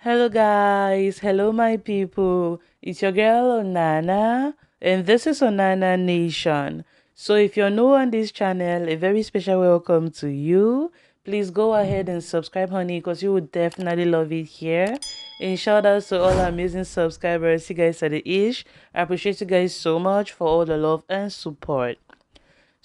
Hello guys, hello my people. It's your girl Onana and this is Onana Nation. So if you're new on this channel, a very special welcome to you. Please go ahead and subscribe honey because you would definitely love it here. And shout out to all our amazing subscribers. You guys are the ish. I appreciate you guys so much for all the love and support.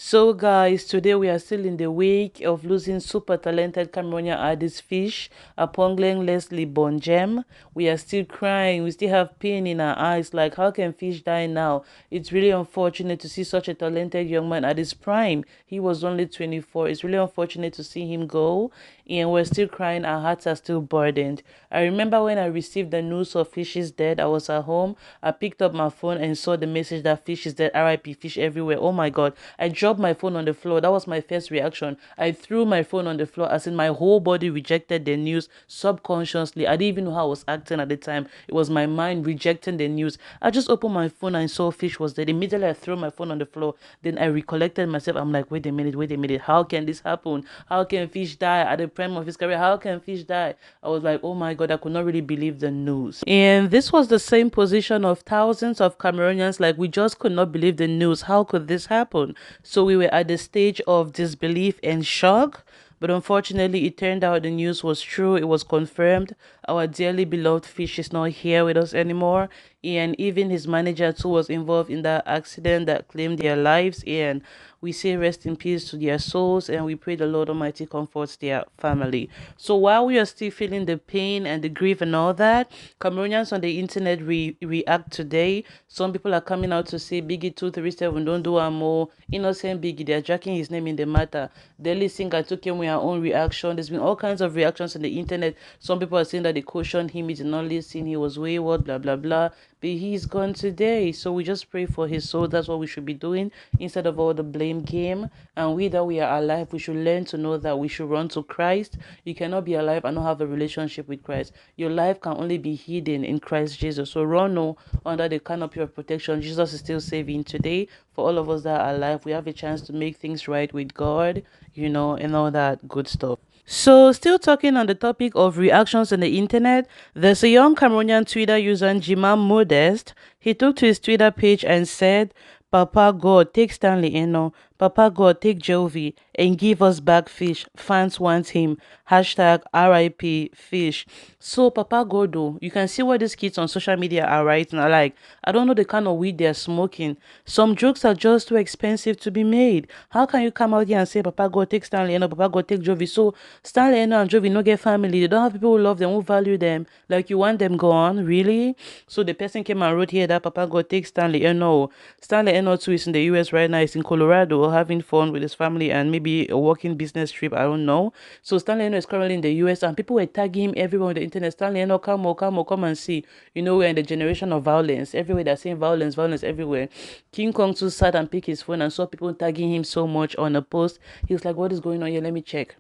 So guys, today we are still in the wake of losing super talented Cameroonian artist Fhish upon Leslie Bonjem. We are still crying, we still have pain in our eyes, like how can Fhish die now? It's really unfortunate to see such a talented young man at his prime. He was only 24. It's really unfortunate to see him go, and we're still crying, our hearts are still burdened. I remember when I received the news of Fhish's death, I was at home, I picked up my phone and saw the message that Fhish is dead, RIP Fhish everywhere. Oh my god, I dropped my phone on the floor. That was my first reaction. I threw my phone on the floor as in my whole body rejected the news subconsciously. I didn't even know how I was acting at the time. It was my mind rejecting the news. I just opened my phone and saw Fhish was dead. Immediately I threw my phone on the floor. Then I recollected myself. I'm like, wait a minute. How can this happen? How can Fhish die at the prime of his career? How can Fhish die? I was like, oh my god, I could not really believe the news. And this was the same position of thousands of Cameroonians. Like, we just could not believe the news. How could this happen? So we were at the stage of disbelief and shock. But unfortunately, it turned out the news was true. It was confirmed. Our dearly beloved Fhish is not here with us anymore. And even his manager too was involved in that accident that claimed their lives. And we say rest in peace to their souls. And we pray the Lord Almighty comforts their family. So while we are still feeling the pain and the grief and all that, Cameroonians on the internet react today. Some people are coming out to say Biggie 237 don't do a more innocent Biggie. They're jacking his name in the matter. Daily Singer took him with our own reaction. There's been all kinds of reactions on the internet. Some people are saying that they cautioned him, he did not listen, he was wayward, blah blah blah. But he's gone today. So we just pray for his soul. That's what we should be doing instead of all the blame game. And we that we are alive, we should learn to know that we should run to Christ. You cannot be alive and not have a relationship with Christ. Your life can only be hidden in Christ Jesus. So run under the canopy of protection. Jesus is still saving today. For all of us that are alive, we have a chance to make things right with God, and all that good stuff. So, still talking on the topic of reactions on the internet, there's a young Cameroonian Twitter user, Jima Modest. He took to his Twitter page and said, Papa God, take Stanley Enow. Papa God, take Jovi and give us back Fhish. Fans want him. Hashtag RIP Fhish. So, Papa God, though, you can see what these kids on social media are writing. Like, I don't know the kind of weed they're smoking. Some jokes are just too expensive to be made. How can you come out here and say, Papa God, take Stanley Enow, Papa God, take Jovi? So, Stanley Enow and Jovi no get family. They don't have people who love them, who value them. Like, you want them gone? Really? So, the person came and wrote here that Papa God, take Stanley Enow. Stanley Enow too is in the US right now. He's in Colorado having fun with his family and maybe a working business trip. I don't know. So Stanley Enow is currently in the US and people were tagging him everywhere on the internet. Stanley Enow, come and see. We're in the generation of violence. Everywhere they're saying violence everywhere. King Kong too sat and picked his phone and saw people tagging him so much on a post. He was like, what is going on here? Let me check.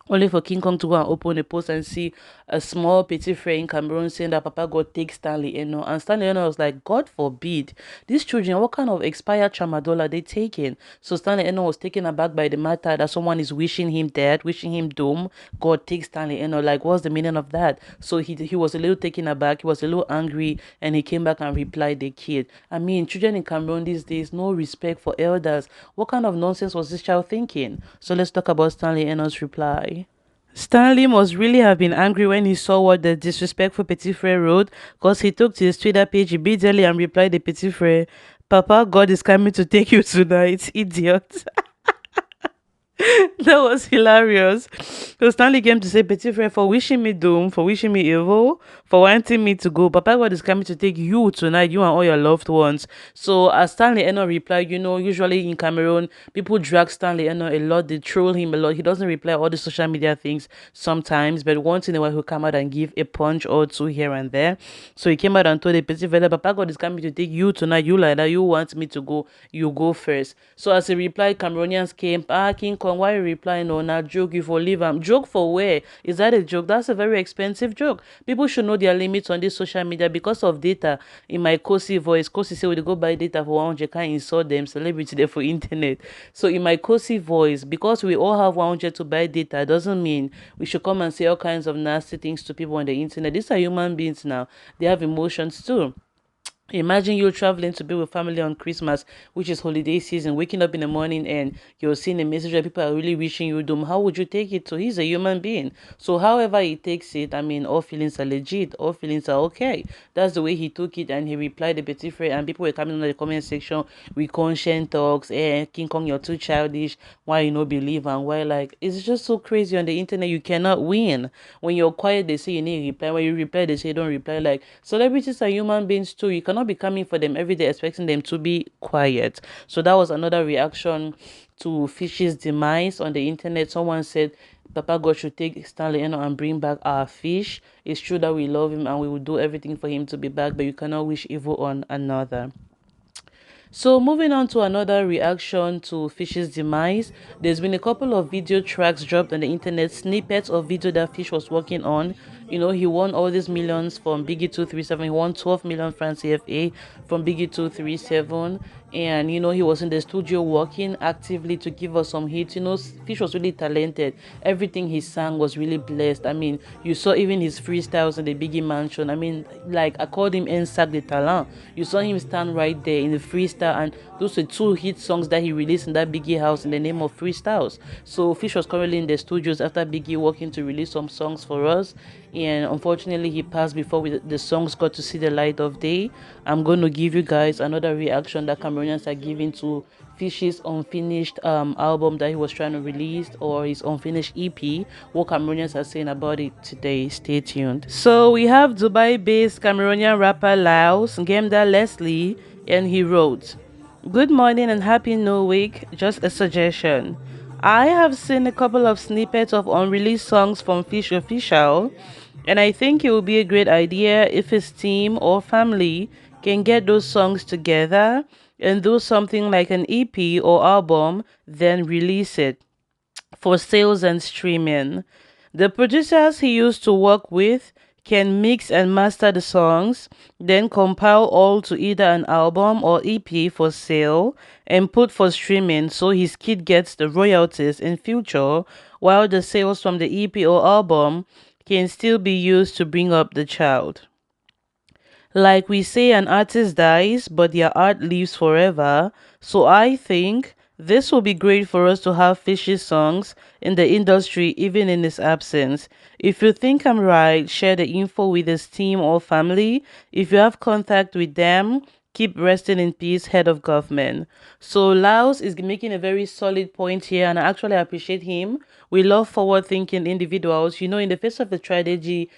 Only for King Kong to go and open a post and see a small petit frere in Cameroon saying that Papa God take Stanley Enow. And Stanley Enow was like, God forbid. These children, what kind of expired tramadol are they taking? So Stanley Enow was taken aback by the matter that someone is wishing him dead, wishing him doom. God take Stanley Enow. Like, what's the meaning of that? So he was a little taken aback. He was a little angry and he came back and replied the kid. I mean, children in Cameroon these days, no respect for elders. What kind of nonsense was this child thinking? So let's talk about Stanley Enow's reply. Stanley must really have been angry when he saw what the disrespectful Petit Frere wrote, because he took to his Twitter page immediately and replied to Petit Frere, Papa God is coming to take you tonight, idiot. That was hilarious. So Stanley came to say, Petit Frere, for wishing me doom, for wishing me evil, for wanting me to go. Papa God is coming to take you tonight, you and all your loved ones. So as Stanley Enow replied, usually in Cameroon, people drag Stanley Enow a lot. They troll him a lot. He doesn't reply all the social media things sometimes, but once in a while he'll come out and give a punch or two here and there. So he came out and told the Petit Frere, Papa God is coming to take you tonight, you like that, you want me to go, you go first. So as he replied, Cameroonians came, King come, why you reply no, na joke, you for leave am. Joke for where? Is that a joke? That's a very expensive joke. People should know their limits on this social media because of data. In my Kosi voice, Kosi say we dey go buy data for 100, can't insult them, celebrity there for internet. So in my Kosi voice, because we all have 100 to buy data, doesn't mean we should come and say all kinds of nasty things to people on the internet. These are human beings now. They have emotions too. Imagine you traveling to be with family on Christmas, which is holiday season, waking up in the morning and you're seeing a message that people are really wishing you doom. How would you take it? So he's a human being. So however he takes it, I mean, all feelings are legit. All feelings are okay. That's the way he took it, and he replied a petit frere, and people were coming in the comment section with conscience talks, King Kong, you're too childish. Why you no believe? And why, like, it's just so crazy on the internet. You cannot win. When you're quiet, they say you need to reply. When you reply, they say don't reply. Like, celebrities are human beings too. You cannot be coming for them every day expecting them to be quiet. So that was another reaction to Fish's demise on the internet. Someone said Papa God should take Stanley Enow and bring back our fish. It's true that we love him and we will do everything for him to be back, but you cannot wish evil on another. So moving on to another reaction to Fish's demise, there's been a couple of video tracks dropped on the internet, snippets of video that Fish was working on. You know, he won all these millions from Biggie 237. He won 12 million francs CFA from Biggie 237. And, you know, he was in the studio working actively to give us some hits. You know, Fish was really talented. Everything he sang was really blessed. I mean, you saw even his freestyles in the Biggie mansion. I mean, like, I called him Ensac de Talent. You saw him stand right there in the freestyle, and those were two hit songs that he released in that Biggie house in the name of freestyles. So Fish was currently in the studios after Biggie working to release some songs for us, and unfortunately he passed before the songs got to see the light of day. I'm going to give you guys another reaction that Cameroonians are giving to Fish's unfinished album that he was trying to release, or his unfinished EP. What Cameroonians are saying about it today. Stay tuned. So we have Dubai-based Cameroonian rapper Laos Ngemda Leslie, and he wrote, "Good morning and happy new week. Just a suggestion. I have seen a couple of snippets of unreleased songs from Fish Official, and I think it would be a great idea if his team or family can get those songs together and do something like an EP or album, then release it for sales and streaming. The producers he used to work with can mix and master the songs, then compile all to either an album or EP for sale and put for streaming so his kid gets the royalties in future, while the sales from the EP or album can still be used to bring up the child. Like we say, an artist dies, but their art lives forever. So I think this will be great for us to have Fish's songs in the industry even in his absence. If you think I'm right, share the info with his team or family. If you have contact with them, keep resting in peace, head of government." So Laos is making a very solid point here, and I actually appreciate him. We love forward-thinking individuals. You know, in the face of the tragedy,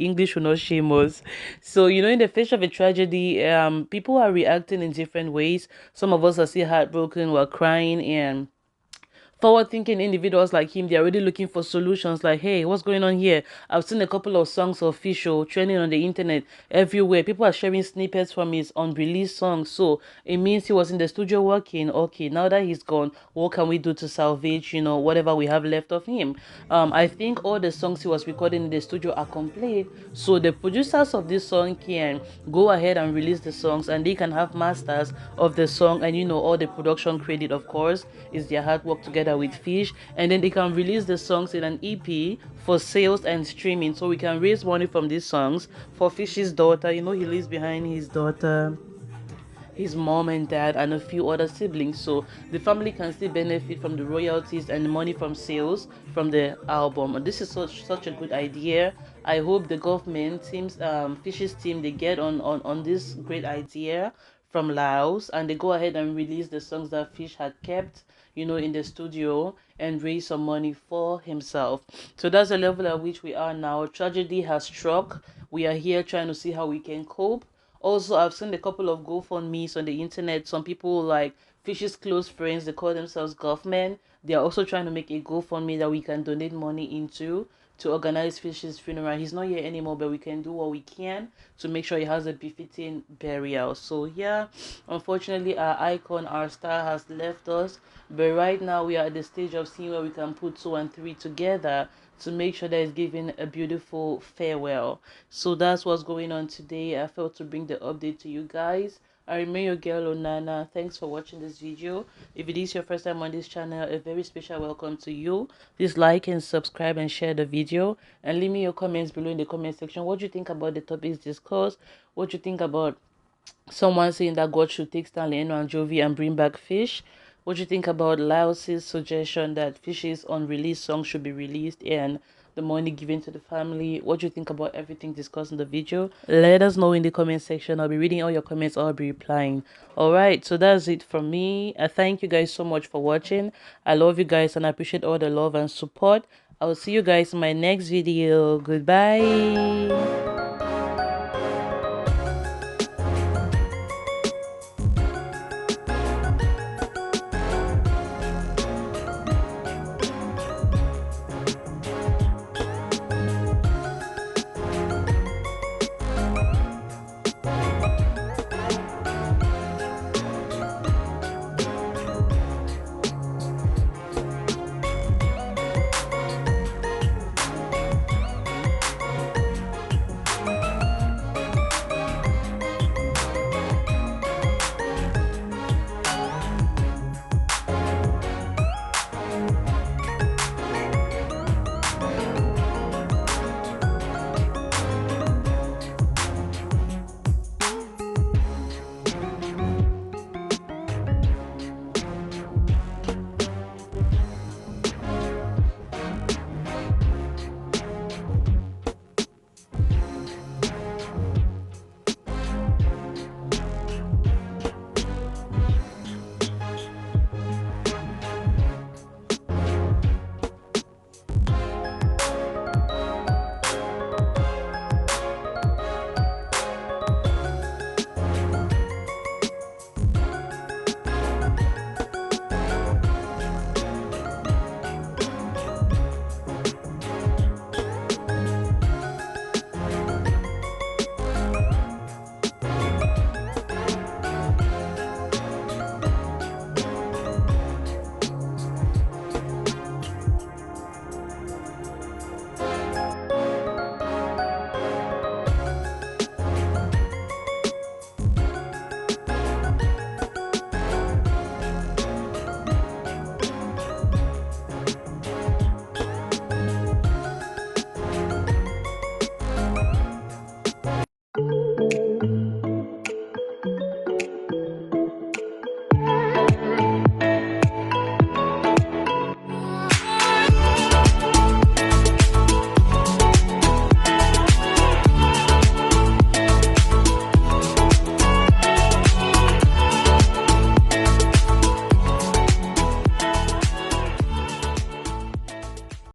English will not shame us. So, you know, in the face of a tragedy, people are reacting in different ways. Some of us are still heartbroken, we're crying, and forward-thinking individuals like him, they're already looking for solutions like, hey, what's going on here? I've seen a couple of songs official trending on the internet everywhere. People are sharing snippets from his unreleased songs. So it means he was in the studio working. Okay, now that he's gone, what can we do to salvage, you know, whatever we have left of him? I think all the songs he was recording in the studio are complete. So the producers of this song can go ahead and release the songs, and they can have masters of the song, and you know, all the production credit, of course, is their hard work together with Fish, and then they can release the songs in an EP for sales and streaming, so we can raise money from these songs for Fish's daughter. You know, he leaves behind his daughter, his mom and dad, and a few other siblings, so the family can still benefit from the royalties and the money from sales from the album. And this is such a good idea. I hope the government teams, Fish's team, they get on this great idea from Laos, and they go ahead and release the songs that Fish had kept, you know, in the studio, and raise some money for himself. So that's the level at which we are now. Tragedy has struck. We are here trying to see how we can cope. Also, I've seen a couple of GoFundMe's on the internet. Some people, like Fish's close friends, they call themselves government. They are also trying to make a GoFundMe that we can donate money into to organize Fish's funeral. He's not here anymore, but we can do what we can to make sure he has a befitting burial. So yeah, unfortunately our icon, our star, has left us, but right now we are at the stage of seeing where we can put two and three together to make sure that it's giving a beautiful farewell. So that's what's going on today. I felt to bring the update to you guys. I remain your girl Onana. Thanks for watching this video. If it is your first time on this channel, a very special welcome to you. Please like and subscribe and share the video, and leave me your comments below in the comment section. What do you think about the topics discussed? What do you think about someone saying that God should take Stanley Enow and Jovi and bring back Fhish? What do you think about Laos's suggestion that Fish's unreleased song should be released and the money given to the family? What do you think about everything discussed in the video? Let us know in the comment section. I'll be reading all your comments. I'll be replying. Alright, so that's it from me. I thank you guys so much for watching. I love you guys and I appreciate all the love and support. I will see you guys in my next video. Goodbye.